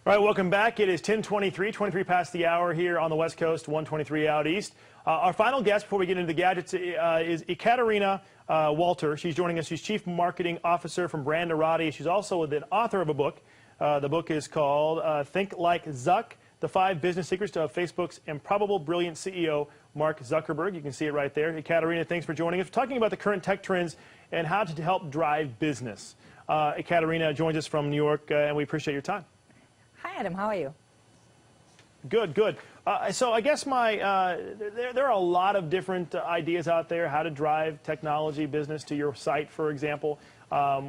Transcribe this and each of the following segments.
All right, welcome back. It is 10:23 past the hour here on the West Coast, 1:23 out east. Our final guest before we get into the gadgets is Ekaterina Walter. She's joining us. She's Chief Marketing Officer from Brand Arati. She's also the author of a book. The book is called Think Like Zuck, The 5 Business Secrets of Facebook's Improbable Brilliant CEO, Mark Zuckerberg. You can see it right there. Ekaterina, thanks for joining us. We're talking about the current tech trends and how to help drive business. Ekaterina joins us from New York, and we appreciate your time. Hi, Adam. How are you? Good, good. So I guess there are a lot of different ideas out there how to drive technology business to your site, for example.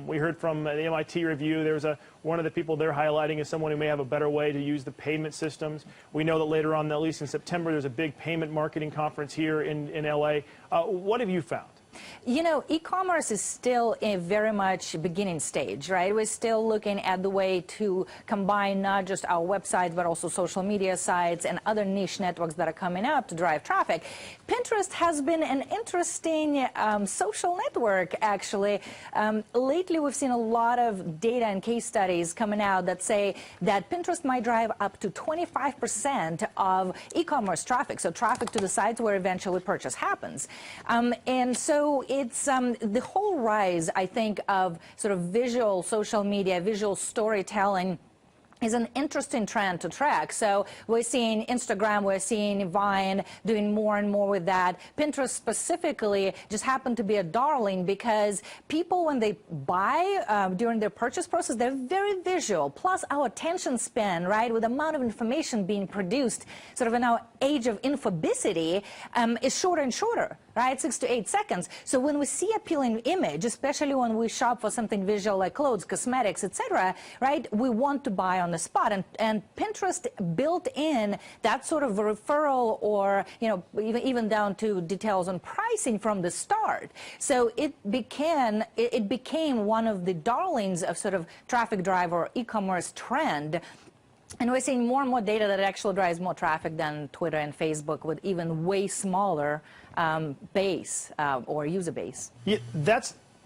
We heard from the MIT review, there's one of the people they're highlighting is someone who may have a better way to use the payment systems. We know that later on, at least in September, there's a big payment marketing conference here in LA. What have you found? You know, e-commerce is still a very much beginning stage, right? We're still looking at the way to combine not just our websites, but also social media sites and other niche networks that are coming up to drive traffic. Pinterest has been an interesting social network, actually. Lately, we've seen a lot of data and case studies coming out that say that Pinterest might drive up to 25% of e-commerce traffic, so traffic to the sites where eventually purchase happens. And so it's the whole rise, I think, of sort of visual social media, visual storytelling is an interesting trend to track. So we're seeing Instagram, we're seeing Vine doing more and more with that. Pinterest specifically just happened to be a darling because people, when they buy during their purchase process, they're very visual. Plus our attention span, right, with the amount of information being produced sort of in our age of infobicity is shorter and shorter, right, 6 to 8 seconds. So when we see appealing image, especially when we shop for something visual like clothes, cosmetics, etc., right, we want to buy on the spot, and Pinterest built in that sort of referral, or even down to details on pricing from the start. So it became one of the darlings of sort of traffic drive or e-commerce trend. And we're seeing more and more data that actually drives more traffic than Twitter and Facebook, with even way smaller base or user base. Yeah,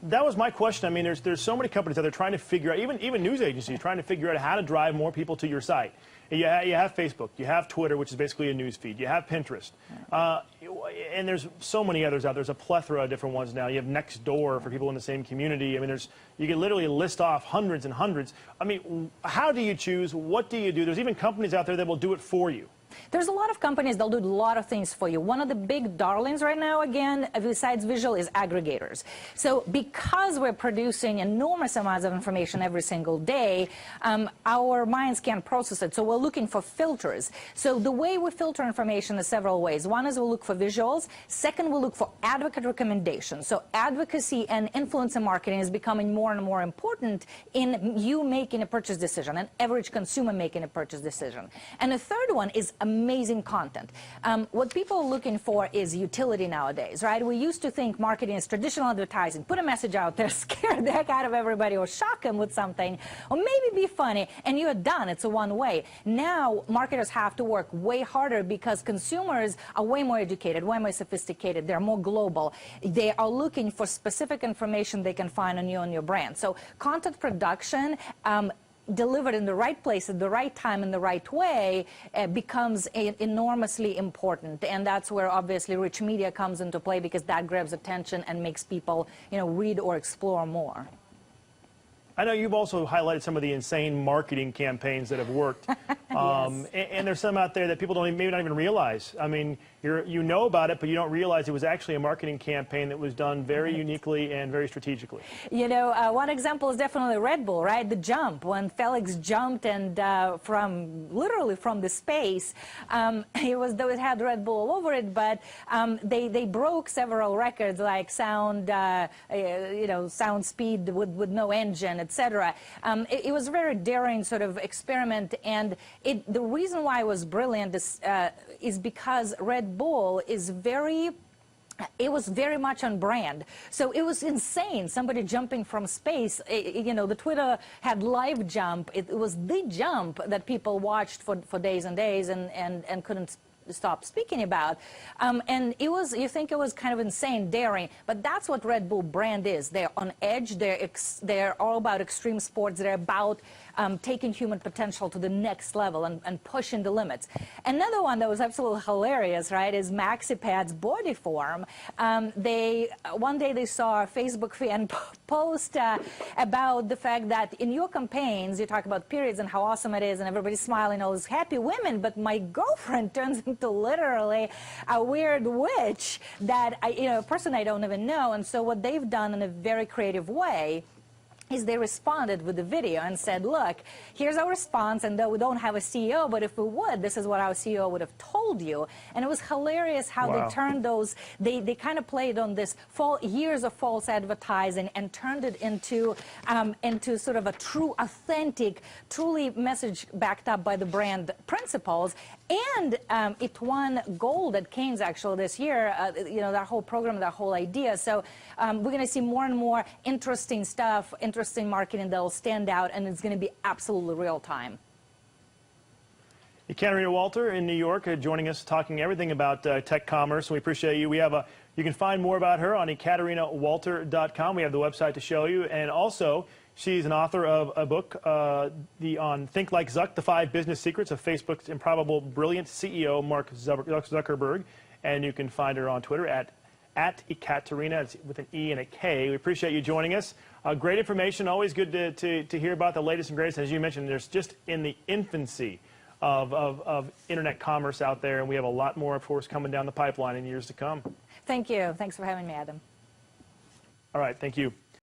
that was my question. I mean, there's so many companies out there trying to figure out, even news agencies trying to figure out how to drive more people to your site. You have Facebook, you have Twitter, which is basically a news feed, you have Pinterest, and there's so many others out there. There's a plethora of different ones now. You have Nextdoor for people in the same community. I mean, you can literally list off hundreds and hundreds. I mean, how do you choose? What do you do? There's even companies out there that will do it for you. There's a lot of companies that'll do a lot of things for you. One of the big darlings right now, again, besides visual, is aggregators. So because we're producing enormous amounts of information every single day, our minds can't process it. So we're looking for filters. So the way we filter information is several ways. One is we'll look for visuals. Second, we'll look for advocate recommendations. So advocacy and influencer marketing is becoming more and more important in you making a purchase decision, an average consumer making a purchase decision. And the third one is amazing content. What people are looking for is utility nowadays, right? We used to think marketing is traditional advertising. Put a message out there, scare the heck out of everybody, or shock them with something, or maybe be funny, and you're done. It's a one-way. Now, marketers have to work way harder because consumers are way more educated, way more sophisticated. They're more global. They are looking for specific information they can find on you and your brand. So content production, delivered in the right place at the right time in the right way becomes enormously important, and that's where obviously rich media comes into play, because that grabs attention and makes people read or explore more. I know you've also highlighted some of the insane marketing campaigns that have worked. Yes. And there's some out there that people maybe not even realize. I mean, you know about it, but you don't realize it was actually a marketing campaign that was done very uniquely and very strategically. One example is definitely Red Bull, right? The jump, when Felix jumped and literally from the space, it had Red Bull all over it, but they broke several records, like sound speed with no engine, etc. It was a very daring sort of experiment, and the reason why it was brilliant is because Red Bull is it was very much on brand. So it was insane. Somebody jumping from space. The Twitter had live jump. It was the jump that people watched for days and days and couldn't stop speaking about. And you think it was kind of insane, daring, but that's what Red Bull brand is. They're on edge. They're all about extreme sports. They're about taking human potential to the next level and pushing the limits. Another one that was absolutely hilarious, right, is MaxiPad's body form. One day they saw a Facebook fan post about the fact that in your campaigns, you talk about periods and how awesome it is and everybody's smiling, all these happy women, but my girlfriend turns into literally a weird witch that a person I don't even know. And so what they've done in a very creative way is they responded with the video and said, look, here's our response, and though we don't have a CEO, but if we would, this is what our CEO would have told you. And it was hilarious how they turned those, they kind of played on this years of false advertising and turned it into sort of a true, authentic, truly message backed up by the brand principles. And it won gold at Cannes actually this year, that whole program, that whole idea. So we're going to see more and more interesting stuff, interesting marketing that will stand out, and it's going to be absolutely real time. Ekaterina Walter in New York joining us, talking everything about tech commerce. We appreciate you. You can find more about her on EkaterinaWalter.com. We have the website to show you, and also she's an author of a book on Think Like Zuck, the 5 business secrets of Facebook's improbable, brilliant CEO, Mark Zuckerberg. And you can find her on Twitter at Ekaterina, it's with an E and a K. We appreciate you joining us. Great information, always good to hear about the latest and greatest. As you mentioned, there's just in the infancy of internet commerce out there, and we have a lot more, of course, coming down the pipeline in years to come. Thank you. Thanks for having me, Adam. All right, thank you.